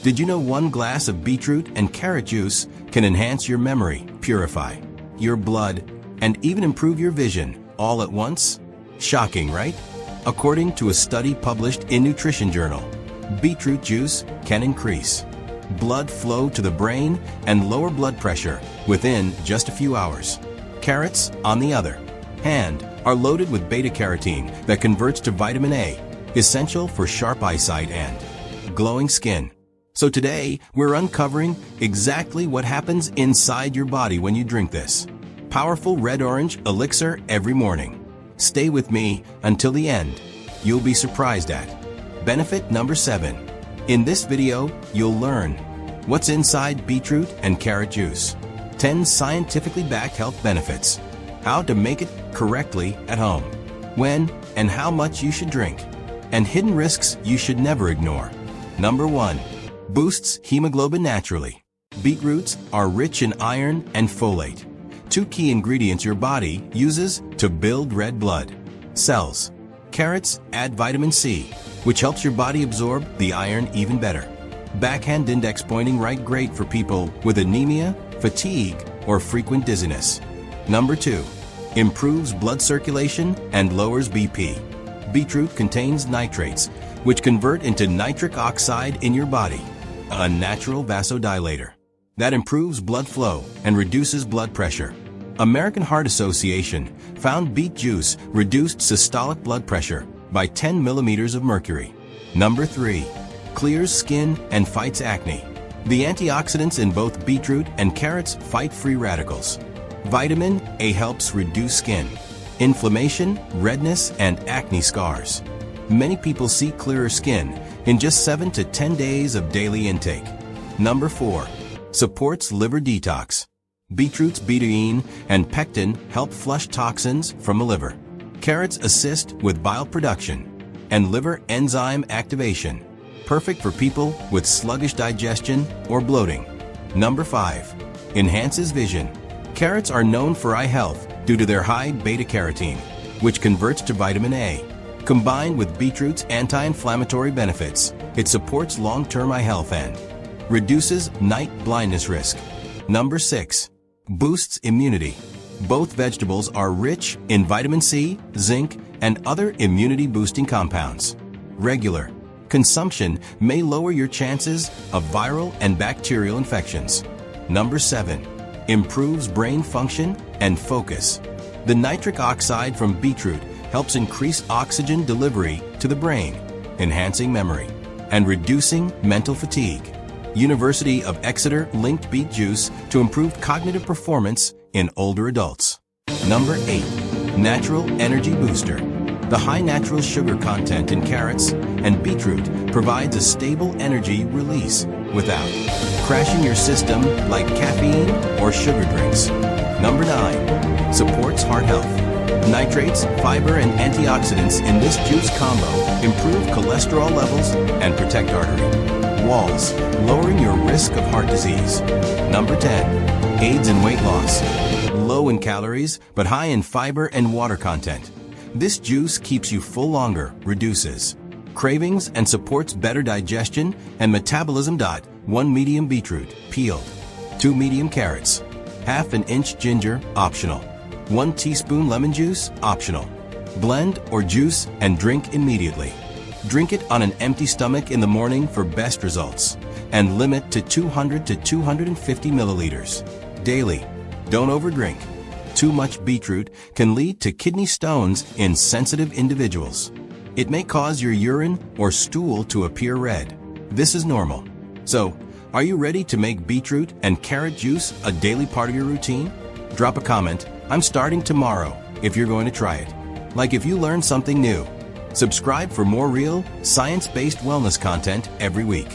Did you know one glass of beetroot and carrot juice can enhance your memory, purify your blood, and even improve your vision all at once? Shocking, right? According to a study published in Nutrition Journal, beetroot juice can increase blood flow to the brain and lower blood pressure within just a few hours. Carrots, on the other hand, are loaded with beta-carotene that converts to vitamin A, essential for sharp eyesight and glowing skin. So today, we're uncovering exactly what happens inside your body when you drink this powerful red-orange elixir every morning. Stay with me until the end. You'll be surprised at benefit number 7. In this video, you'll learn what's inside beetroot and carrot juice, 10 scientifically backed health benefits, how to make it correctly at home, when and how much you should drink, and hidden risks you should never ignore. Number 1. Boosts hemoglobin naturally. Beetroots are rich in iron and folate, 2 key ingredients your body uses to build red blood cells. Carrots add vitamin C, which helps your body absorb the iron even better. Backhand index pointing right, great for people with anemia, fatigue, or frequent dizziness. Number 2. Improves blood circulation and lowers BP. Beetroot contains nitrates, which convert into nitric oxide in your body, a natural vasodilator that improves blood flow and reduces blood pressure. American Heart Association found beet juice reduced systolic blood pressure by 10 millimeters of mercury. Number 3. Clears skin and fights acne. The antioxidants in both beetroot and carrots fight free radicals. Vitamin A helps reduce skin inflammation, redness, and acne scars. Many people see clearer skin in just 7 to 10 days of daily intake. Number 4. Supports liver detox. Beetroot's betaine and pectin help flush toxins from the liver. Carrots assist with bile production and liver enzyme activation, perfect for people with sluggish digestion or bloating. Number 5. Enhances vision. Carrots are known for eye health due to their high beta-carotene, which converts to vitamin A. Combined with beetroot's anti-inflammatory benefits, it supports long-term eye health and reduces night blindness risk. Number 6. Boosts immunity. Both vegetables are rich in vitamin C, zinc, and other immunity-boosting compounds. Regular consumption may lower your chances of viral and bacterial infections. Number 7. Improves brain function and focus. The nitric oxide from beetroot helps increase oxygen delivery to the brain, enhancing memory and reducing mental fatigue. University of Exeter linked beet juice to improved cognitive performance in older adults. Number 8. Natural energy booster. The high natural sugar content in carrots and beetroot provides a stable energy release without crashing your system like caffeine or sugar drinks. Number 9. Supports heart health. Nitrates, fiber, and antioxidants in this juice combo improve cholesterol levels and protect artery walls, lowering your risk of heart disease. Number 10. Aids in weight loss. Low in calories, but high in fiber and water content. This juice keeps you full longer, reduces cravings, and supports better digestion and metabolism. 1 medium beetroot, peeled. 2 medium carrots. Half an inch ginger, optional. 1 teaspoon lemon juice, optional. Blend or juice and drink immediately. Drink it on an empty stomach in the morning for best results, and limit to 200 to 250 milliliters daily. Don't overdrink. Too much beetroot can lead to kidney stones in sensitive individuals. It may cause your urine or stool to appear red. This is normal. So, are you ready to make beetroot and carrot juice a daily part of your routine? Drop a comment, "I'm starting tomorrow," if you're going to try it. Like if you learned something new. Subscribe for more real, science-based wellness content every week.